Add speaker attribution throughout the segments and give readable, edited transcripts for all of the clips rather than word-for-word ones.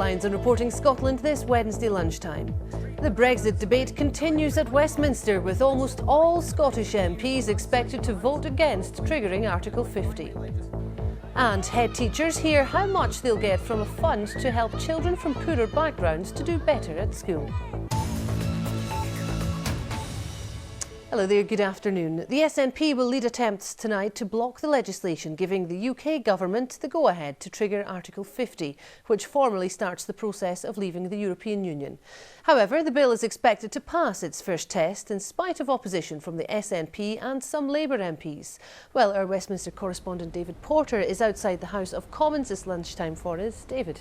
Speaker 1: headlines on Reporting Scotland this Wednesday lunchtime. The Brexit debate continues at Westminster, with almost all Scottish MPs expected to vote against triggering Article 50. And head teachers hear how much they'll get from a fund to help children from poorer backgrounds to do better at school. Hello there, good afternoon. The SNP will lead attempts tonight to block the legislation giving the UK government the go-ahead to trigger Article 50, which formally starts the process of leaving the European Union. However, the bill is expected to pass its first test in spite of opposition from the SNP and some Labour MPs. Well, our Westminster correspondent David Porter is outside the House of Commons this lunchtime for us. David.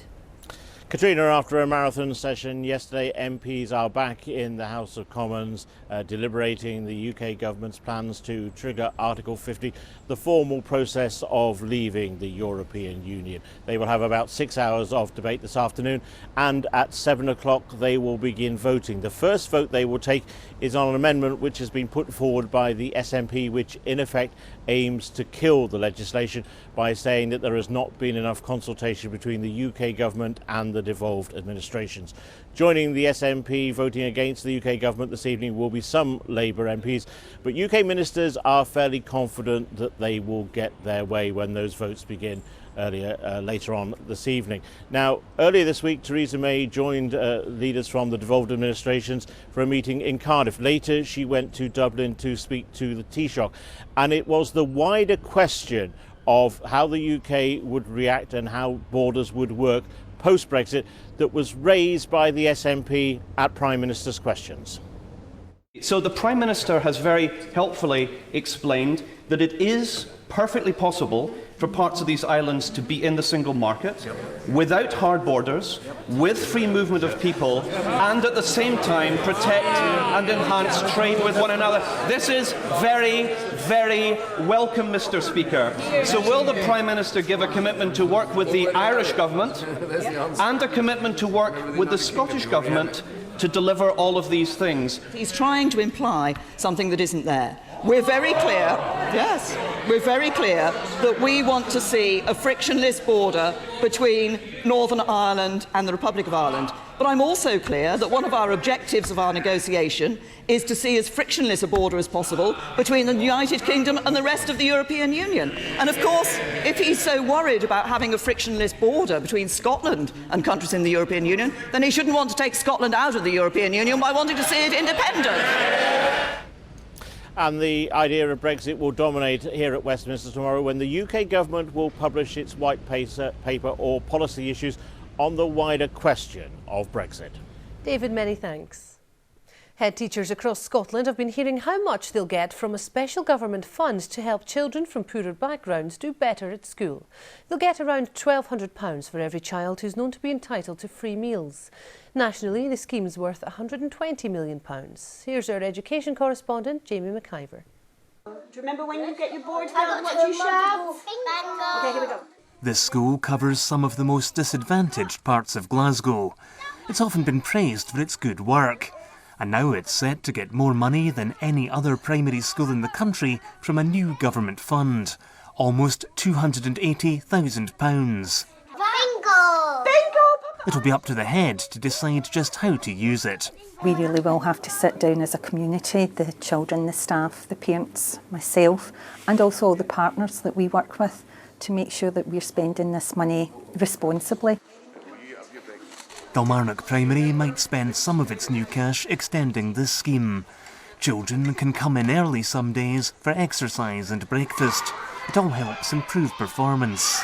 Speaker 2: Katrina, after a marathon session yesterday, MPs are back in the House of Commons deliberating the UK government's plans to trigger Article 50, the formal process of leaving the European Union. They will have about 6 hours of debate this afternoon, and at 7 o'clock they will begin voting. The first vote they will take is on an amendment which has been put forward by the SNP, which in effect aims to kill the legislation by saying that there has not been enough consultation between the UK government and the devolved administrations. Joining the SNP voting against the UK government this evening will be some Labour MPs, but UK ministers are fairly confident that they will get their way when those votes begin later on this evening. Now, earlier this week, Theresa May joined leaders from the devolved administrations for a meeting in Cardiff. Later, she went to Dublin to speak to the Taoiseach, and it was the wider question of how the UK would react and how borders would work post-Brexit that was raised by the SNP at Prime Minister's questions.
Speaker 3: So the Prime Minister has very helpfully explained that it is perfectly possible for parts of these islands to be in the single market, without hard borders, with free movement of people, and at the same time protect and enhance trade with one another. This is very, very welcome, Mr. Speaker. So will the Prime Minister give a commitment to work with the Irish Government and a commitment to work with the Scottish Government to deliver all of these things?
Speaker 4: He's trying to imply something that isn't there. We're very clear, yes, we're very clear that we want to see a frictionless border between Northern Ireland and the Republic of Ireland. But I'm also clear that one of our objectives of our negotiation is to see as frictionless a border as possible between the United Kingdom and the rest of the European Union. And of course, if he's so worried about having a frictionless border between Scotland and countries in the European Union, then he shouldn't want to take Scotland out of the European Union by wanting to see it independent.
Speaker 2: And the idea of Brexit will dominate here at Westminster tomorrow when the UK government will publish its white paper or policy issues on the wider question of Brexit.
Speaker 1: David, many thanks. Head teachers across Scotland have been hearing how much they'll get from a special government fund to help children from poorer backgrounds do better at school. They'll get around £1,200 for every child who's known to be entitled to free meals. Nationally, the scheme's worth £120 million. Here's our education correspondent, Jamie McIver.
Speaker 5: Do you remember when you get your board filled, what you shout? Okay, here we go.
Speaker 6: This school covers some of the most disadvantaged parts of Glasgow. It's often been praised for its good work, and now it's set to get more money than any other primary school in the country from a new government fund, almost £280,000.
Speaker 5: Bingo! Bingo!
Speaker 6: It'll be up to the head to decide just how to use it.
Speaker 7: We really will have to sit down as a community, the children, the staff, the parents, myself, and also all the partners that we work with, to make sure that we're spending this money responsibly.
Speaker 6: Dalmarnock Primary might spend some of its new cash extending this scheme. Children can come in early some days for exercise and breakfast. It all helps improve performance.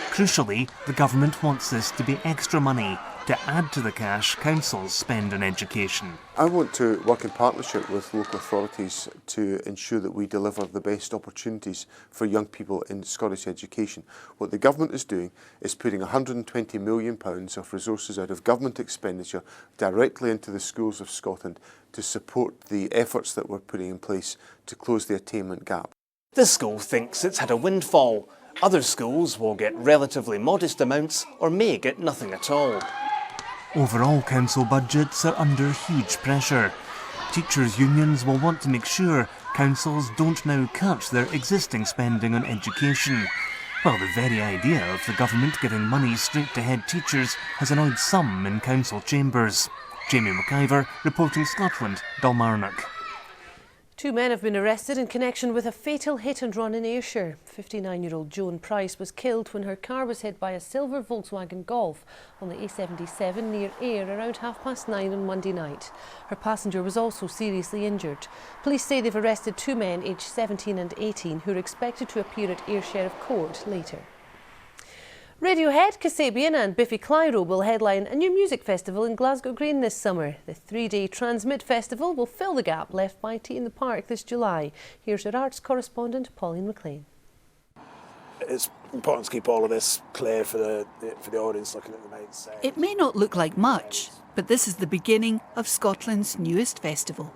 Speaker 6: Crucially, the government wants this to be extra money to add to the cash councils spend on education.
Speaker 8: I want to work in partnership with local authorities to ensure that we deliver the best opportunities for young people in Scottish education. What the government is doing is putting £120 million of resources out of government expenditure directly into the schools of Scotland to support the efforts that we're putting in place to close the attainment gap.
Speaker 6: This school thinks it's had a windfall. Other schools will get relatively modest amounts or may get nothing at all. Overall council budgets are under huge pressure. Teachers' unions will want to make sure councils don't now cut their existing spending on education. Well, the very idea of the government giving money straight to head teachers has annoyed some in council chambers. Jamie McIver, reporting Scotland, Dalmarnock.
Speaker 1: 2 men have been arrested in connection with a fatal hit-and-run in Ayrshire. 59-year-old Joan Price was killed when her car was hit by a silver Volkswagen Golf on the A77 near Ayr around 9:30 on Monday night. Her passenger was also seriously injured. Police say they've arrested 2 men aged 17 and 18 who are expected to appear at Ayr Sheriff Court later. Radiohead, Kasabian and Biffy Clyro will headline a new music festival in Glasgow Green this summer. The 3-day Transmit Festival will fill the gap left by Tea in the Park this July. Here's our arts correspondent, Pauline McLean.
Speaker 9: It's important to keep all of this clear for the audience looking at the main stage.
Speaker 10: It may not look like much, but this is the beginning of Scotland's newest festival.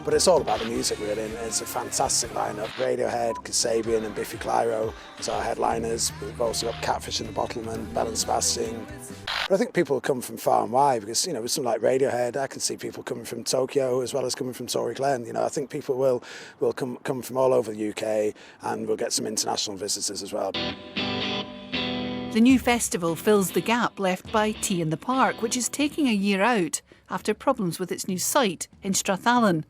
Speaker 9: But it's all about the music, really, and it's a fantastic lineup. Radiohead, Kasabian and Biffy Clyro as our headliners. We've also got Catfish and the Bottlemen, Belle and Sebastian. But I think people come from far and wide because, with something like Radiohead, I can see people coming from Tokyo as well as coming from Tory Glen. I think people will come from all over the UK, and we'll get some international visitors as well.
Speaker 10: The new festival fills the gap left by Tea in the Park, which is taking a year out after problems with its new site in Strathallan.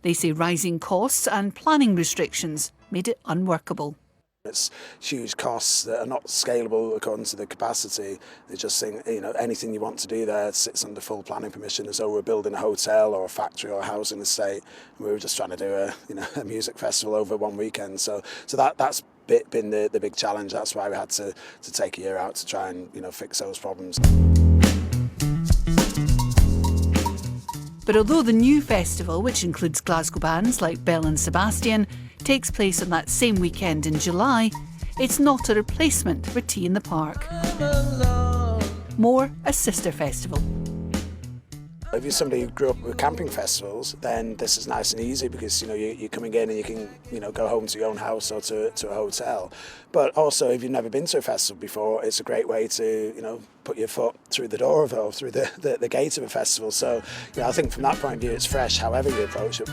Speaker 10: They say rising costs and planning restrictions made it unworkable.
Speaker 9: It's huge costs that are not scalable according to the capacity. They just think, anything you want to do there sits under full planning permission, as though we're building a hotel or a factory or a housing estate. And we were just trying to do a music festival over one weekend. So that's been the big challenge. That's why we had to take a year out to try and fix those problems.
Speaker 10: But although the new festival, which includes Glasgow bands like Belle and Sebastian, takes place on that same weekend in July, it's not a replacement for Tea in the Park. More a sister festival.
Speaker 9: If you're somebody who grew up with camping festivals, then this is nice and easy because you're coming in and you can go home to your own house or to a hotel. But also, if you've never been to a festival before, it's a great way to put your foot through the door of it or through the gate of a festival. So I think from that point of view, it's fresh, however you approach it.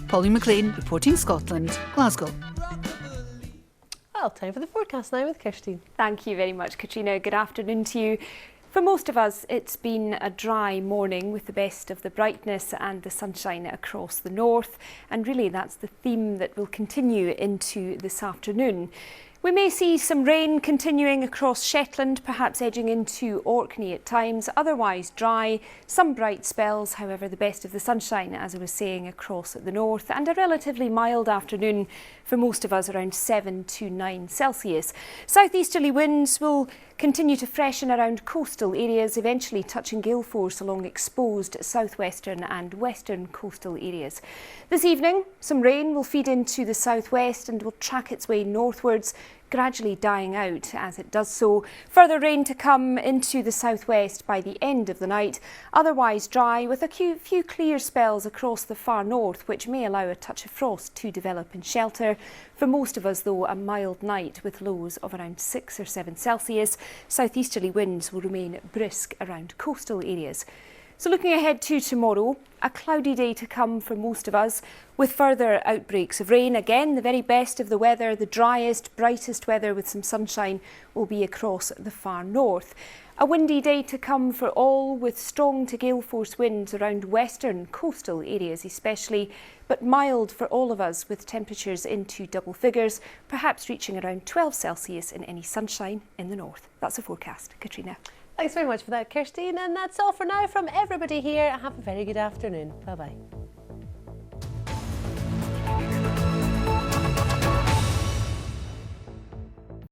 Speaker 10: Pauline McLean, reporting Scotland, Glasgow.
Speaker 1: Well, time for the forecast now with Kirsty.
Speaker 11: Thank you very much, Katrina. Good afternoon to you. For most of us, it's been a dry morning with the best of the brightness and the sunshine across the north. And really, that's the theme that will continue into this afternoon. We may see some rain continuing across Shetland, perhaps edging into Orkney at times, otherwise dry, some bright spells, however the best of the sunshine, as I was saying, across the north, and a relatively mild afternoon for most of us, around 7 to 9 Celsius. Southeasterly winds will continue to freshen around coastal areas, eventually touching gale force along exposed southwestern and western coastal areas. This evening, some rain will feed into the southwest and will track its way northwards, gradually dying out as it does so. Further rain to come into the southwest by the end of the night, otherwise dry with a few clear spells across the far north, which may allow a touch of frost to develop in shelter. For most of us, though, a mild night with lows of around 6 or 7 Celsius. Southeasterly winds will remain brisk around coastal areas. So looking ahead to tomorrow, a cloudy day to come for most of us, with further outbreaks of rain. Again, the very best of the weather, the driest, brightest weather with some sunshine will be across the far north. A windy day to come for all, with strong to gale force winds around western coastal areas especially, but mild for all of us with temperatures into double figures, perhaps reaching around 12 Celsius in any sunshine in the north. That's the forecast. Katrina.
Speaker 1: Thanks very much for that, Kirsty. And that's all for now from everybody here. Have a very good afternoon. Bye-bye.